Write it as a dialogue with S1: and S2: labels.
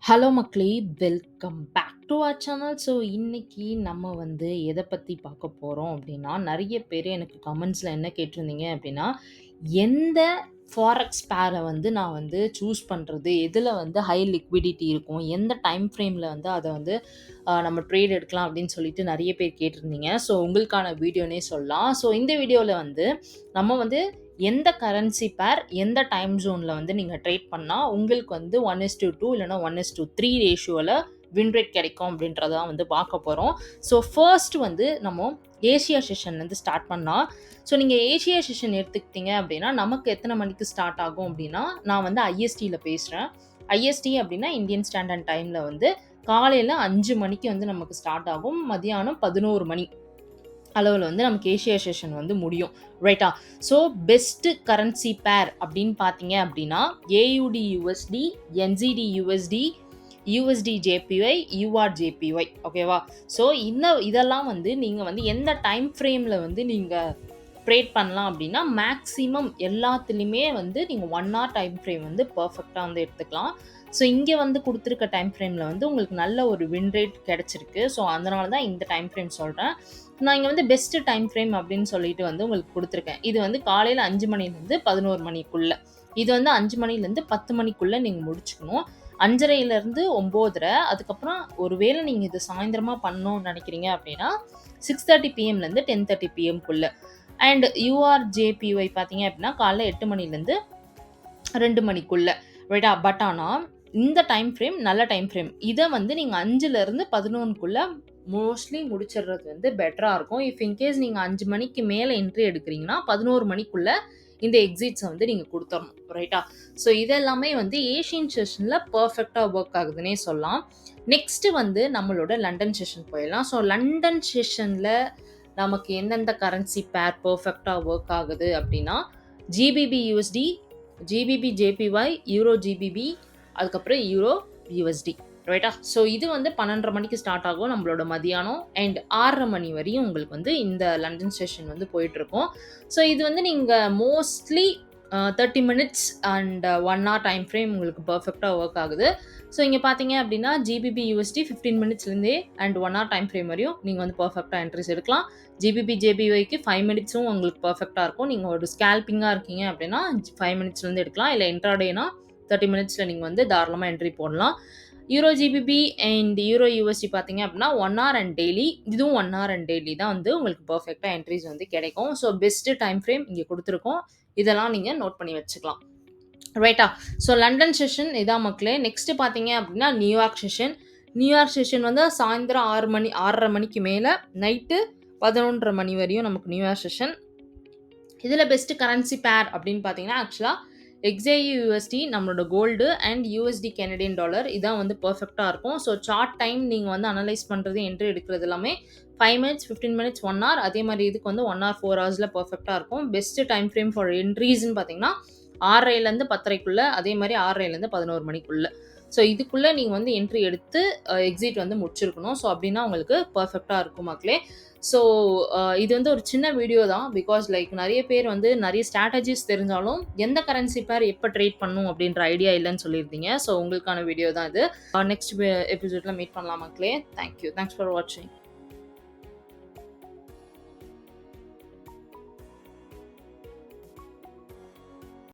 S1: Hello மக்களே! Welcome back to our channel. So, இன்னைக்கு நம்ம வந்து எத பத்தி பார்க்க போறோம் அப்டின்னா, நெறைய பேரு எனக்கு கமெண்ட்ஸ்ல என்ன கேட்டிருந்தீங்க அப்டின்னா, எந்த ஃபாரெக்ஸ் பேர வந்து நான் வந்து சூஸ் பண்றது? எதுல வந்து ஹை லிக்விடிட்டி இருக்கும்? எந்த டைம் ஃப்ரேம்ல வந்து அத வந்து நம்ம ட்ரேட் எடுக்கலாம் அப்டின்னு சொல்லிட்டு நெறைய பேர் கேட்டிருந்தீங்க. ஸோ, உங்களுக்கான வீடியோன்னே சொல்லலாம். ஸோ, இந்த வீடியோல வந்து நம்ம வந்து எந்த கரன்சி பேர் எந்த டைம் ஜோன்ல வந்து நீங்க ட்ரேட் பண்ணா உங்களுக்கு வந்து 1:2 இல்லன்னா 1:3 ரேஷியோல வின் ரேட் கிடைக்கும் அப்படின்றத தான் வந்து பார்க்க போறோம். ஸோ ஃபர்ஸ்ட் வந்து நம்ம ஏசியா செஷன்லேருந்து ஸ்டார்ட் பண்ணலாம். ஸோ நீங்கள் ஏசியா செஷன் எடுத்துக்கிட்டீங்க அப்படின்னா நமக்கு எத்தனை மணிக்கு ஸ்டார்ட் ஆகும் அப்படின்னா நான் வந்து ஐஎஸ்டியில் பேசுகிறேன். ஐஎஸ்டி அப்படின்னா இந்தியன் ஸ்டாண்டர்ட் டைமில் வந்து காலையில் 5 மணிக்கு வந்து நமக்கு ஸ்டார்ட் ஆகும். மதியானம் 11 மணி அளவில் வந்து நமக்கு ஏசியா செஷன் வந்து முடியும். ரைட்டா? ஸோ பெஸ்ட் கரன்சி பேர் அப்படின்னு பார்த்தீங்க அப்படின்னா AUD USD, NZD USD, USD JPY, EUR JPY. ஓகேவா? ஸோ இதெல்லாம் வந்து நீங்கள் வந்து எந்த டைம் ஃப்ரேமில் வந்து நீங்கள் ட்ரேட் பண்ணலாம் அப்படின்னா மேக்ஸிமம் எல்லாத்துலேயுமே வந்து நீங்கள் 1 hour டைம் ஃப்ரேம் வந்து பர்ஃபெக்டாக வந்து எடுத்துக்கலாம். ஸோ இங்கே வந்து கொடுத்துருக்க டைம் ஃப்ரேமில் வந்து உங்களுக்கு நல்ல ஒரு வின் ரேட் கிடச்சிருக்கு. ஸோ அதனால தான் இந்த டைம் ஃப்ரேம் சொல்கிறேன். நான் இங்கே வந்து பெஸ்ட் டைம் ஃப்ரேம் அப்படின்னு சொல்லிட்டு வந்து உங்களுக்கு கொடுத்துருக்கேன். இது வந்து காலையில் 5 மணிலேருந்து 11 மணிக்குள்ளே. இது வந்து 5 மணிலேருந்து 10 மணிக்குள்ளே நீங்கள் முடிச்சுக்கணும். 5:30லேருந்து 9:30. அதுக்கப்புறம் ஒருவேளை நீங்கள் இது சாயந்தரமாக பண்ணணும்னு நினைக்கிறீங்க அப்படின்னா 6:30 பிஎம்லேருந்து 10:30 பிஎம்குள்ளே. அண்ட் யூஆர்ஜேபிஒய் பார்த்தீங்க அப்படின்னா காலைல 8 மணிலேருந்து 2 மணிக்குள்ளே. ரைட்டா? பட் ஆனால் இந்த டைம் ஃப்ரேம் நல்ல டைம் ஃப்ரேம். இதை வந்து நீங்கள் 5லேருந்து 11க்குள்ளே மோஸ்ட்லி முடிச்சிடுறது வந்து பெட்டராக இருக்கும். இஃப் இன்கேஸ் நீங்கள் 5 மணிக்கு மேலே என்ட்ரி எடுக்கிறீங்கன்னா 11 மணிக்குள்ளே இந்த எக்ஸிட்ஸை வந்து நீங்கள் கொடுத்துடணும். ரைட்டா? ஸோ இதெல்லாமே வந்து ஏஷியன் செஷனில் பர்ஃபெக்டாக ஒர்க் ஆகுதுன்னே சொல்லலாம். நெக்ஸ்ட்டு வந்து நம்மளோட லண்டன் செஷன் போயிடலாம். ஸோ லண்டன் செஷனில் நமக்கு எந்தெந்த கரன்சி பேர் பர்ஃபெக்டாக ஒர்க் ஆகுது அப்படின்னா GBP USD, GBP JPY, euro GBP, அதுக்கப்புறம் யூரோ யூஎஸ்டி. ரைட்டா? ஸோ இது வந்து 12:30 மணிக்கு ஸ்டார்ட் ஆகும் நம்மளோட மதியானம். அண்ட் 6:30 மணி வரையும் உங்களுக்கு வந்து இந்த லண்டன் செஷன் வந்து போயிட்டுருக்கும். ஸோ இது வந்து நீங்கள் mostly 30 minutes and 1 hour time frame உங்களுக்கு பர்ஃபெக்டாக ஒர்க் ஆகுது. ஸோ இங்கே பார்த்தீங்க அப்படின்னா ஜிபிபி யூஎஸ்டி 15 மினிட்ஸ்லேருந்தே அண்ட் 1 hour டைம் ஃப்ரேம் வரையும் நீங்கள் வந்து பர்ஃபெக்டாக என்ட்ரிஸ் எடுக்கலாம். ஜிபிபி ஜேபிஒய்க்கு 5 மினிட்ஸும் உங்களுக்கு பர்ஃபெக்டாக இருக்கும். நீங்கள் ஒரு ஸ்கேல்பிங்காக இருக்கீங்க அப்படின்னா 5 மினிட்ஸ்லேருந்து எடுக்கலாம். இல்லை இன்ட்ராடேனா 30 மினிட்ஸில் நீங்கள் வந்து தாராளமாக என்ட்ரி போடலாம். Euro GBP and euro USD பார்த்தீங்க அப்படின்னா 1 hour அண்ட் டெய்லி. இதுவும் 1 hour அண்ட் டெய்லி தான் வந்து உங்களுக்கு பர்ஃபெக்டாக என்ட்ரிஸ் வந்து கிடைக்கும். ஸோ பெஸ்ட்டு டைம் ஃப்ரேம் இங்கே கொடுத்துருக்கோம். இதெல்லாம் நீங்கள் நோட் பண்ணி வச்சுக்கலாம். ரைட்டா? ஸோ லண்டன் செஷன் இதான் மக்களே. நெக்ஸ்ட்டு பார்த்தீங்க அப்படின்னா நியூயார்க் செஷன். நியூயார்க் செஷன் வந்து சாயந்தரம் 6 மணி 6:30 மணிக்கு மேலே நைட்டு 11:30 மணி வரையும் நமக்கு நியூயார்க் செஷன். இதில் பெஸ்ட்டு கரன்சி பேர் அப்படின்னு பார்த்தீங்கன்னா ஆக்சுவலாக எக்ஸேயு யூஎஸ்டி நம்மளோட gold and USD Canadian dollar இதான் வந்து பர்ஃபெக்டாக இருக்கும். ஸோ சார்ட் டைம் நீங்கள் வந்து அனலைஸ் பண்ணுறது என்ட்ரி எடுக்கிறது எல்லாமே 5 மினிட்ஸ், 15 மினிட்ஸ், 1 hour. அதே மாதிரி இதுக்கு வந்து 1 hour 4 hours பர்ஃபெக்டாக இருக்கும். பெஸ்ட்டு டைம் ஃப்ரேம் ஃபார் என்ட்ரிஸ்ன்னு பார்த்தீங்கன்னா 6:30லேருந்து 10:30க்குள்ளே, அதே மாதிரி 6:30லேருந்து 11 மணிக்குள்ளே. ஸோ இதுக்குள்ளே நீங்கள் வந்து என்ட்ரி எடுத்து எக்ஸிட் வந்து முடிச்சிருக்கணும். ஸோ அப்படின்னா உங்களுக்கு பர்ஃபெக்டாக இருக்கும் மக்களே. ஸோ இது வந்து ஒரு சின்ன வீடியோ தான். பிகாஸ் லைக் நிறைய பேர் வந்து நிறைய ஸ்ட்ராட்டஜிஸ் தெரிஞ்சாலும் எந்த கரன்சி பேர் எப்போ ட்ரேட் பண்ணணும் அப்படின்ற ஐடியா இல்லைன்னு சொல்லியிருந்தீங்க. ஸோ உங்களுக்கான வீடியோ தான் இது. நெக்ஸ்ட் எபிசோடில் மீட் பண்ணலாம் மக்களே. தேங்க்யூ. தேங்க்ஸ் ஃபார் வாட்சிங்.